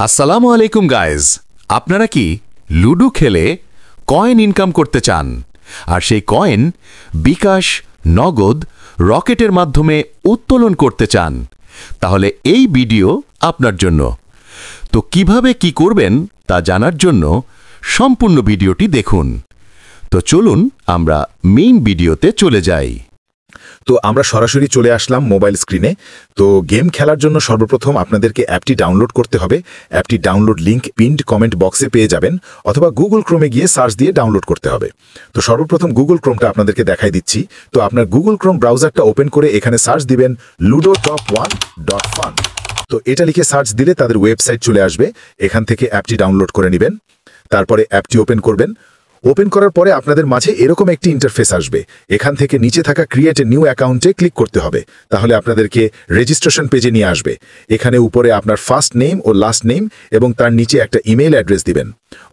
আসসালামু আলাইকুম গাইজ। আপনারা কি লুডো খেলে কয়েন ইনকাম করতে চান, আর সেই কয়েন বিকাশ, নগদ, রকেটের মাধ্যমে উত্তোলন করতে চান? তাহলে এই ভিডিও আপনার জন্য। তো কিভাবে কি করবেন তা জানার জন্য সম্পূর্ণ ভিডিওটি দেখুন। তো চলুন আমরা মেইন ভিডিওতে চলে যাই। তো আমরা সরাসরি চলে আসলাম মোবাইল স্ক্রিনে। তো গেম খেলার জন্য সর্বপ্রথম আপনাদেরকে অ্যাপটি ডাউনলোড করতে হবে। অ্যাপটি ডাউনলোড লিংক পিন্ড কমেন্ট বক্সে পেয়ে যাবেন, অথবা গুগল ক্রোমে গিয়ে সার্চ দিয়ে ডাউনলোড করতে হবে। তো সর্বপ্রথম গুগল ক্রোমটা আপনাদেরকে দেখাই দিচ্ছি। তো আপনার গুগল ক্রোম ব্রাউজারটা ওপেন করে এখানে সার্চ দিবেন ludotop1.fun। তো এটা লিখে সার্চ দিলে তাদের ওয়েবসাইট চলে আসবে। এখান থেকে অ্যাপটি ডাউনলোড করে নেবেন, তারপরে অ্যাপটি ওপেন করবেন। ওপেন করার পরে আপনাদের মাঝে এরকম একটি ইন্টারফেস আসবে। এখান থেকে নিচে থাকা ক্রিয়েট এ নিউ অ্যাকাউন্টে ক্লিক করতে হবে, তাহলে আপনাদেরকে রেজিস্ট্রেশন পেজে নিয়ে আসবে। এখানে উপরে আপনার ফার্স্ট নেম ও লাস্ট নেম এবং তার নিচে একটা ইমেইল অ্যাড্রেস দিবেন।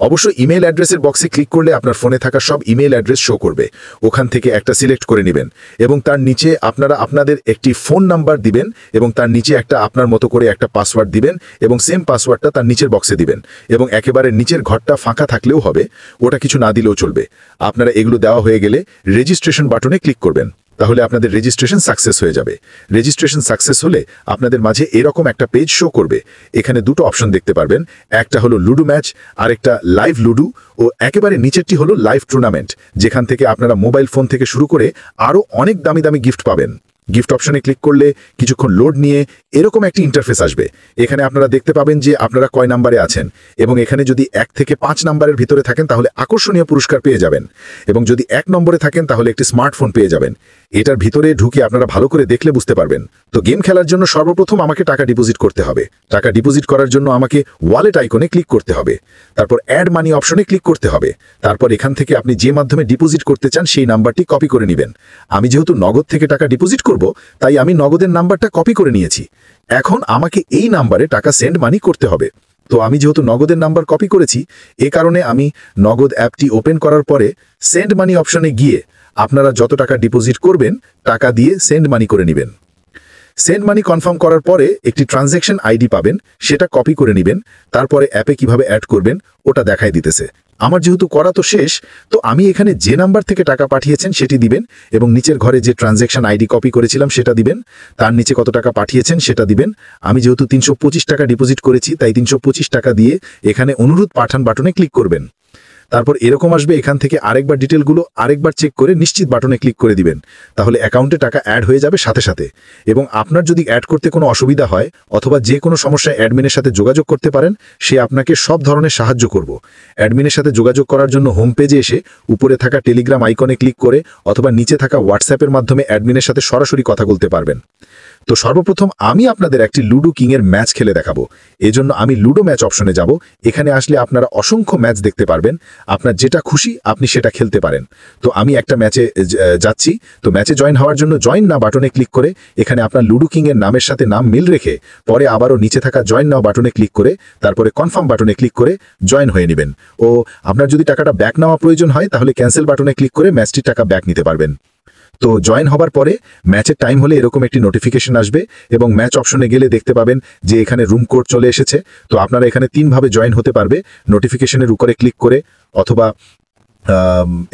অবশ্যই ইমেইল অ্যাড্রেসের বক্সে ক্লিক করলে আপনার ফোনে থাকা সব ইমেইল অ্যাড্রেস শো করবে। ওখান থেকে একটা সিলেক্ট করে নেবেন এবং তার নিচে আপনারা আপনাদের একটি ফোন নাম্বার দিবেন এবং তার নিচে একটা আপনার মতো করে একটা পাসওয়ার্ড দিবেন এবং সেম পাসওয়ার্ডটা তার নিচের বক্সে দিবেন। এবং একেবারে নিচের ঘরটা ফাঁকা থাকলেও হবে, ওটা কিছু না দিলেও চলবে। আপনারা এগুলো দেওয়া হয়ে গেলে রেজিস্ট্রেশন বাটনে ক্লিক করবেন, তাহলে আপনাদের রেজিস্ট্রেশন সাকসেস হয়ে যাবে। রেজিস্ট্রেশন সাকসেস হলে আপনাদের মাঝে এরকম একটা পেজ শো করবে। এখানে দুটো অপশন দেখতে পারবেন, একটা হলো লুডো ম্যাচ আর একটা লাইভ লুডো, ও একেবারে নিচেরটি হলো লাইভ টুর্নামেন্ট, যেখান থেকে আপনারা মোবাইল ফোন থেকে শুরু করে আরও অনেক দামি দামি গিফট পাবেন। গিফট অপশনে ক্লিক করলে কিছুক্ষণ লোড নিয়ে এরকম একটি ইন্টারফেস আসবে। এখানে আপনারা দেখতে পাবেন যে আপনারা কয় নাম্বারে আছেন, এবং এখানে যদি 1 থেকে 5 নাম্বারের ভিতরে থাকেন তাহলে আকর্ষণীয় পুরস্কার পেয়ে যাবেন, এবং যদি 1 নম্বরে থাকেন তাহলে একটি স্মার্টফোন পেয়ে যাবেন। এটার ভিতরে ঢুকে আপনারা ভালো করে দেখলে বুঝতে পারবেন। তো গেম খেলার জন্য সর্বপ্রথম আমাকে টাকা ডিপোজিট করতে হবে। টাকা ডিপোজিট করার জন্য আমাকে ওয়ালেট আইকনে ক্লিক করতে হবে, তারপর অ্যাড মানি অপশনে ক্লিক করতে হবে। তারপর এখান থেকে আপনি যে মাধ্যমে ডিপোজিট করতে চান সেই নাম্বারটি কপি করে নেবেন। আমি যেহেতু নগদ থেকে টাকা ডিপোজিট করব, তাই আমি নগদের নাম্বারটা কপি করে নিয়েছি। এখন আমাকে এই নাম্বারে টাকা সেন্ড মানি করতে হবে। তো আমি যেহেতু নগদের নাম্বার কপি করেছি, এ কারণে আমি নগদ অ্যাপটি ওপেন করার পরে সেন্ড মানি অপশনে গিয়ে আপনারা যত টাকা ডিপোজিট করবেন টাকা দিয়ে সেন্ড মানি করে নেবেন। সেন্ড মানি কনফার্ম করার পরে একটি ট্রানজ্যাকশন আইডি পাবেন, সেটা কপি করে নেবেন। তারপরে অ্যাপে কিভাবে অ্যাড করবেন ওটা দেখাই দিতেছে। আমার যেহেতু করা তো শেষ, তো আমি এখানে যে নাম্বার থেকে টাকা পাঠিয়েছেন সেটি দিবেন, এবং নিচের ঘরে যে ট্রানজ্যাকশন আইডি কপি করেছিলাম সেটা দিবেন। তার নিচে কত টাকা পাঠিয়েছেন সেটা দিবেন। আমি যেহেতু 325 টাকা ডিপোজিট করেছি, তাই 325 টাকা দিয়ে এখানে অনুরোধ পাঠান বাটনে ক্লিক করবেন। তারপর এরকম আসবে, এখান থেকে আরেকবার ডিটেলগুলো আরেকবার চেক করে নিশ্চিত বাটনে ক্লিক করে দিবেন, তাহলে অ্যাকাউন্টে টাকা অ্যাড হয়ে যাবে সাথে সাথে। এবং আপনার যদি অ্যাড করতে কোনো অসুবিধা হয় অথবা যে কোনো সমস্যায় অ্যাডমিনের সাথে যোগাযোগ করতে পারেন, সে আপনাকে সব ধরনের সাহায্য করব। অ্যাডমিনের সাথে যোগাযোগ করার জন্য হোম পেজে এসে উপরে থাকা টেলিগ্রাম আইকনে ক্লিক করে অথবা নিচে থাকা হোয়াটসঅ্যাপের মাধ্যমে অ্যাডমিনের সাথে সরাসরি কথা বলতে পারবেন। তো সর্বপ্রথম আমি আপনাদের একটি লুডো কিং এর ম্যাচ খেলে দেখাবো। এজন্য আমি লুডো ম্যাচ অপশনে যাব। এখানে আসলে আপনারা অসংখ্য ম্যাচ দেখতে পারবেন, আপনার যেটা খুশি আপনি সেটা খেলতে পারেন। তো আমি একটা ম্যাচে যাচ্ছি। তো ম্যাচে জয়েন হওয়ার জন্য জয়েন নাও বাটনে ক্লিক করে এখানে আপনার লুডো কিং এর নামের সাথে নাম মিল রেখে পরে আবারও নিচে থাকা জয়েন নাও বাটনে ক্লিক করে তারপরে কনফার্ম বাটনে ক্লিক করে জয়েন হয়ে নেবেন। ও আপনার যদি টাকাটা ব্যাক নেওয়া প্রয়োজন হয় তাহলে ক্যান্সেল বাটনে ক্লিক করে ম্যাচটির টাকা ব্যাক নিতে পারবেন। তো জয়েন হবার পরে ম্যাচের টাইম হলে এরকম একটি নোটিফিকেশন আসবে, এবং ম্যাচ অপশনে গেলে দেখতে পাবেন যে এখানে রুম কোড চলে এসেছে। তো আপনারা এখানে 3 ভাবে জয়েন হতে পারবে, নোটিফিকেশনের উপরে ক্লিক করে অথবা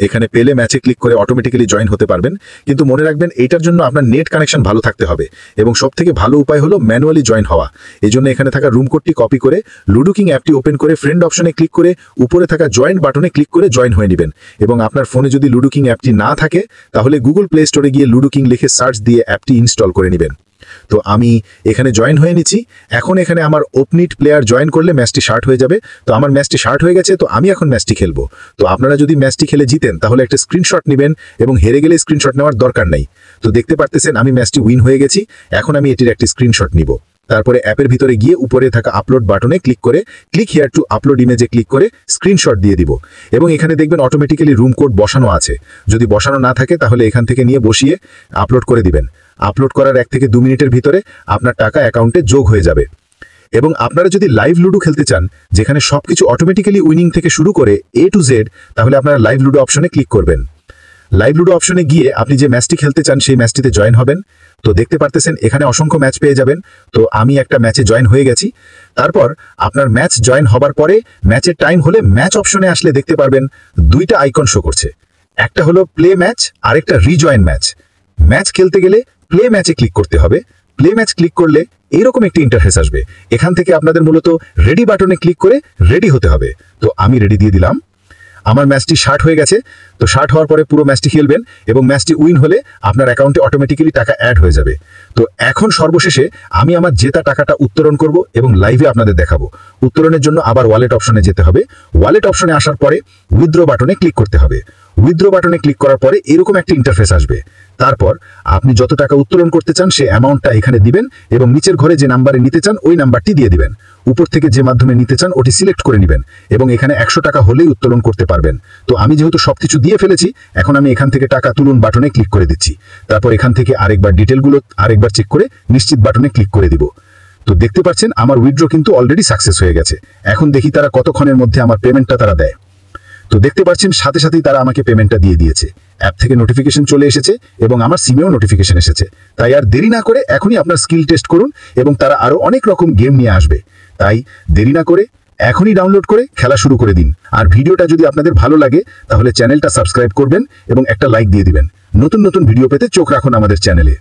এখানে পেলে ম্যাচে ক্লিক করে অটোমেটিক্যালি জয়েন হতে পারবেন। কিন্তু মনে রাখবেন এইটার জন্য আপনার নেট কানেকশন ভালো থাকতে হবে, এবং সবথেকে ভালো উপায় হলো ম্যানুয়ালি জয়েন হওয়া। এই জন্য এখানে থাকা রুম কোডটি কপি করে লুডো কিং অ্যাপটি ওপেন করে ফ্রেন্ড অপশনে ক্লিক করে উপরে থাকা জয়েন বাটনে ক্লিক করে জয়েন হয়ে নেবেন। এবং আপনার ফোনে যদি লুডো কিং অ্যাপটি না থাকে তাহলে গুগল প্লে স্টোরে গিয়ে লুডো কিং লিখে সার্চ দিয়ে অ্যাপটি ইনস্টল করে নেবেন। তো আমি এখানে জয়েন হয়ে নিচ্ছি। এখন এখানে আমার ওপনিট প্লেয়ার জয়েন করলে ম্যাচটি শার্ট হয়ে যাবে। তো আমার ম্যাচটি শার্ট হয়ে গেছে, তো আমি এখন ম্যাচটি খেলবো। তো আপনারা যদি ম্যাচটি খেলে জিতেন তাহলে একটা স্ক্রিনশট নেবেন, এবং হেরে গেলে স্ক্রিনশট নেওয়ার দরকার নেই। তো দেখতে পারতেছেন আমি ম্যাচটি উইন হয়ে গেছি। এখন আমি এটির একটি স্ক্রিনশট নিব। তারপরে অ্যাপের ভিতরে গিয়ে উপরে থাকা আপলোড বাটনে ক্লিক করে ক্লিক হিয়ার টু আপলোড ইমেজে ক্লিক করে স্ক্রিনশট দিয়ে দিব। এবং এখানে দেখবেন অটোমেটিক্যালি রুম কোড বসানো আছে। যদি বসানো না থাকে তাহলে এখান থেকে নিয়ে বসিয়ে আপলোড করে দিবেন। আপলোড করার 1 থেকে 2 মিনিটের ভিতরে আপনার টাকা অ্যাকাউন্টে যোগ হয়ে যাবে। এবং আপনারা যদি লাইভ লুডো খেলতে চান, যেখানে সবকিছু অটোমেটিক্যালি উইনিং থেকে শুরু করে A to Z, তাহলে আপনারা লাইভ লুডো অপশনে ক্লিক করবেন। লাইভ লুডো অপশনে গিয়ে আপনি যে ম্যাচটি খেলতে চান সেই ম্যাচটিতে জয়েন হবেন। তো দেখতে পারতেছেন এখানে অসংখ্য ম্যাচ পেয়ে যাবেন। তো আমি একটা ম্যাচে জয়েন হয়ে গেছি। তারপর আপনার ম্যাচ জয়েন হবার পরে ম্যাচের টাইম হলে ম্যাচ অপশনে আসলে দেখতে পারবেন দুইটা আইকন শো করছে। একটা হলো প্লে ম্যাচ, আরেকটা রিজয়েন ম্যাচ। ম্যাচ খেলতে গেলে প্লে ম্যাচে ক্লিক করতে হবে। প্লে ম্যাচ ক্লিক করলে এইরকম একটি ইন্টারফেস আসবে। এখান থেকে আপনাদের মূলত রেডি বাটনে ক্লিক করে রেডি হতে হবে। তো আমি রেডি দিয়ে দিলাম। আমার ম্যাচটি শার্ট হয়ে গেছে। তো শার্ট হওয়ার পরে পুরো ম্যাচটি খেলবেন এবং ম্যাচটি উইন হলে আপনার অ্যাকাউন্টে অটোমেটিক্যালি টাকা অ্যাড হয়ে যাবে। তো এখন সর্বশেষে আমি আমার জেতা টাকাটা উত্তোলন করব এবং লাইভে আপনাদের দেখাবো। উত্তোলনের জন্য আবার ওয়ালেট অপশনে যেতে হবে। ওয়ালেট অপশনে আসার পরে উইথড্র বাটনে ক্লিক করতে হবে। উইথড্র বাটনে ক্লিক করার পরে এরকম একটা ইন্টারফেস আসবে। তারপর আপনি যত টাকা উত্তোলন করতে চান সেই অ্যামাউন্টটা এখানে দিবেন এবং নিচের ঘরে যে নাম্বারে নিতে চান ওই নাম্বারটি দিয়ে দিবেন। উপর থেকে যে মাধ্যমে নিতে চান ওটি সিলেক্ট করে নেবেন এবং এখানে 100 টাকা হলেই উত্তোলন করতে পারবেন। তো আমি যেহেতু সবকিছু দিয়ে ফেলেছি, এখন আমি এখান থেকে টাকা তুলুন বাটনে ক্লিক করে দিচ্ছি। তারপর এখান থেকে আরেকবার ডিটেলগুলো আরেকবার চেক করে নিশ্চিত বাটনে ক্লিক করে দিব। তো দেখতে পাচ্ছেন আমার উইথড্র কিন্তু অলরেডি সাকসেস হয়ে গেছে। এখন দেখি তারা কতক্ষণের মধ্যে আমার পেমেন্টটা তারা দেয়। তো দেখতে পাচ্ছেন সাথে সাথেই তারা আমাকে পেমেন্টটা দিয়ে দিয়েছে। অ্যাপ থেকে নোটিফিকেশন চলে এসেছে এবং আমার সিমেও নোটিফিকেশন এসেছে। তাই আর দেরি না করে এখনই আপনার স্কিল টেস্ট করুন এবং তারা আরো অনেক রকম গেম নিয়ে আসবে। তাই দেরি না করে এখনই ডাউনলোড করে খেলা শুরু করে দিন। আর ভিডিওটা যদি আপনাদের ভালো লাগে তাহলে চ্যানেলটা সাবস্ক্রাইব করবেন এবং একটা লাইক দিয়ে দিবেন। নতুন নতুন ভিডিও পেতে চোখ রাখুন আমাদের চ্যানেলে।